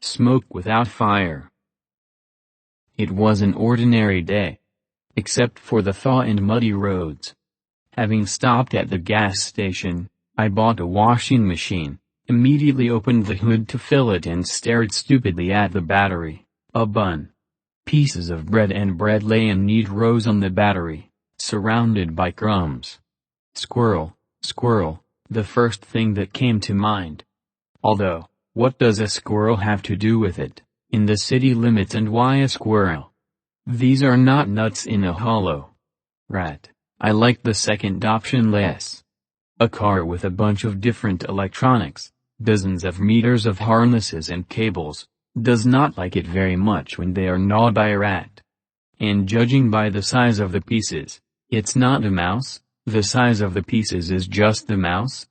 Smoke without fire. It was an ordinary day. Except for the thaw and muddy roads. Having stopped at the gas station, I bought a washing machine, immediately opened the hood to fill it and stared stupidly at the battery. A bun. Pieces of bread and bread lay in neat rows on the battery, surrounded by crumbs. Squirrel, squirrel, the first thing that came to mind. Although, what does a squirrel have to do with it, in the city limits, and why a squirrel? These are not nuts in a hollow. Rat. I like the second option less. A car with a bunch of different electronics, dozens of meters of harnesses and cables, does not like it very much when they are gnawed by a rat. And judging by the size of the pieces, it's not a mouse, the size of the pieces is just the mouse.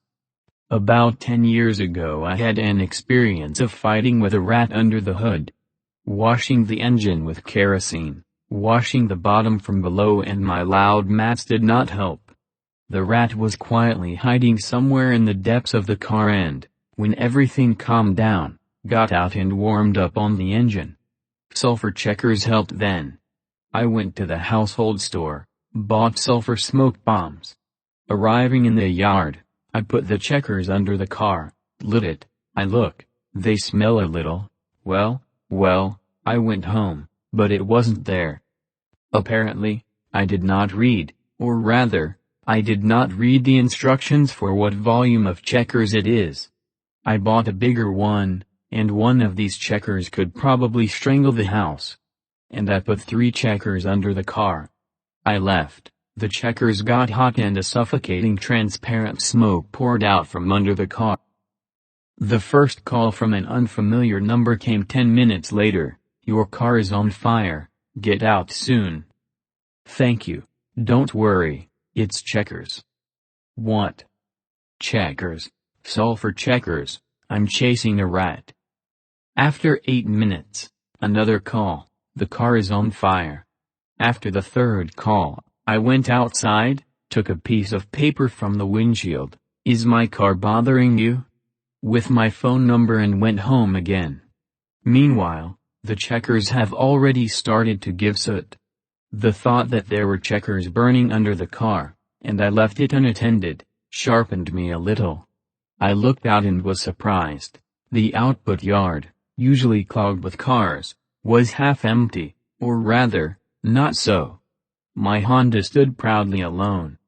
About 10 years ago I had an experience of fighting with a rat under the hood. Washing the engine with kerosene, washing the bottom from below, and my loud mats did not help. The rat was quietly hiding somewhere in the depths of the car and, when everything calmed down, got out and warmed up on the engine. Sulfur checkers helped then. I went to the household store, bought sulfur smoke bombs. Arriving in the yard, I put the checkers under the car, lit it. I look, they smell a little. Well, I went home, but it wasn't there. Apparently, I did not read, or rather, I did not read the instructions for what volume of checkers it is. I bought a bigger one, and one of these checkers could probably strangle the house. And I put 3 checkers under the car. I left, the checkers got hot and a suffocating transparent smoke poured out from under the car. The first call from an unfamiliar number came 10 minutes later. Your car is on fire, get out soon. Thank you, don't worry, it's checkers. What? Checkers, sulfur checkers, I'm chasing a rat. After 8 minutes, another call, the car is on fire. After the third call, I went outside, took a piece of paper from the windshield, is my car bothering you? With my phone number, and went home again. Meanwhile, the checkers have already started to give soot. The thought that there were checkers burning under the car, and I left it unattended, sharpened me a little. I looked out and was surprised. The output yard, usually clogged with cars, was half empty, or rather, not so. My Honda stood proudly alone.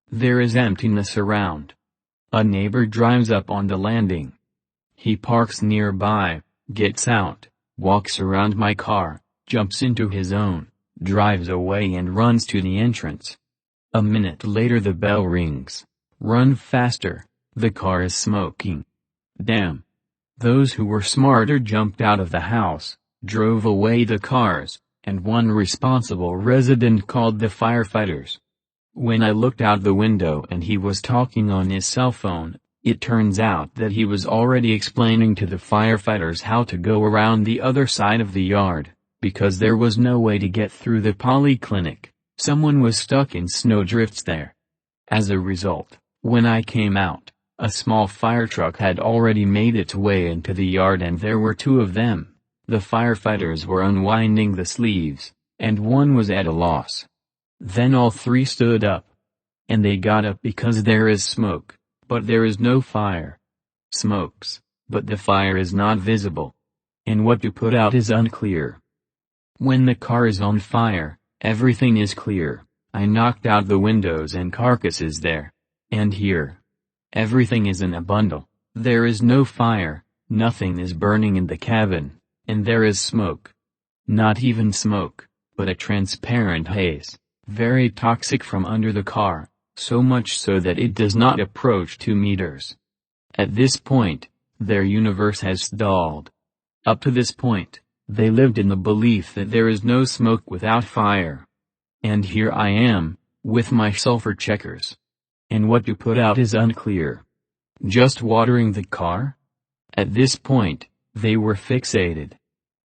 There is emptiness around. A neighbor drives up on the landing. He parks nearby, gets out, walks around my car, jumps into his own, drives away and runs to the entrance. A minute later the bell rings. Run faster, the car is smoking. Damn. Those who were smarter jumped out of the house, drove away the cars, and one responsible resident called the firefighters. When I looked out the window and he was talking on his cell phone, it turns out that he was already explaining to the firefighters how to go around the other side of the yard, because there was no way to get through the polyclinic. Someone was stuck in snowdrifts there. As a result, when I came out, a small fire truck had already made its way into the yard and there were 2 of them. The firefighters were unwinding the sleeves, and one was at a loss. Then all 3 stood up. And they got up because there is smoke, but there is no fire. Smokes, but the fire is not visible. And what to put out is unclear. When the car is on fire, everything is clear. I knocked out the windows and carcasses there. And here. Everything is in a bundle. There is no fire, nothing is burning in the cabin, and there is smoke. Not even smoke, but a transparent haze, very toxic from under the car, so much so that it does not approach 2 meters. At this point, their universe has stalled. Up to this point, they lived in the belief that there is no smoke without fire. And here I am, with my sulfur checkers. And what to put out is unclear. Just watering the car? At this point, they were fixated.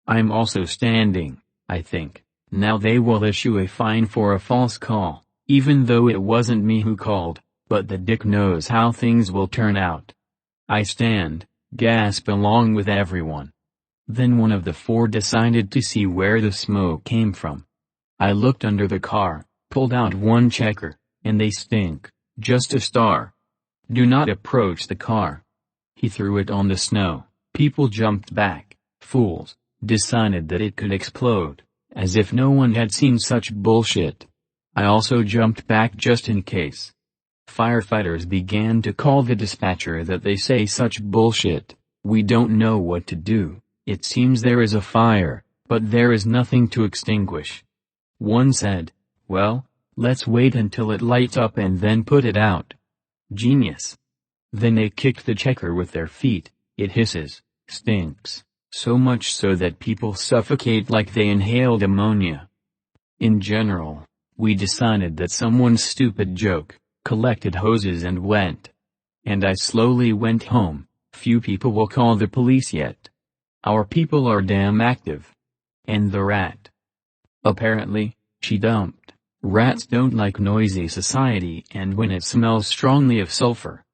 I'm also standing, I think. Now they will issue a fine for a false call, even though it wasn't me who called, but the dick knows how things will turn out. I stand, gasp along with everyone. Then one of the four decided to see where the smoke came from. I looked under the car, pulled out one checker, and they stink, just a star. Do not approach the car. He threw it on the snow, people jumped back, fools, decided that it could explode, as if no one had seen such bullshit. I also jumped back just in case. Firefighters began to call the dispatcher that they say such bullshit, we don't know what to do, it seems there is a fire, but there is nothing to extinguish. One said, well, let's wait until it lights up and then put it out. Genius. Then they kicked the checker with their feet, it hisses, stinks, so much so that people suffocate like they inhaled ammonia. In general, we decided that someone's stupid joke, collected hoses and went. And I slowly went home, few people will call the police yet. Our people are damn active. And the rat. Apparently, she dumped. Rats don't like noisy society and when it smells strongly of sulfur,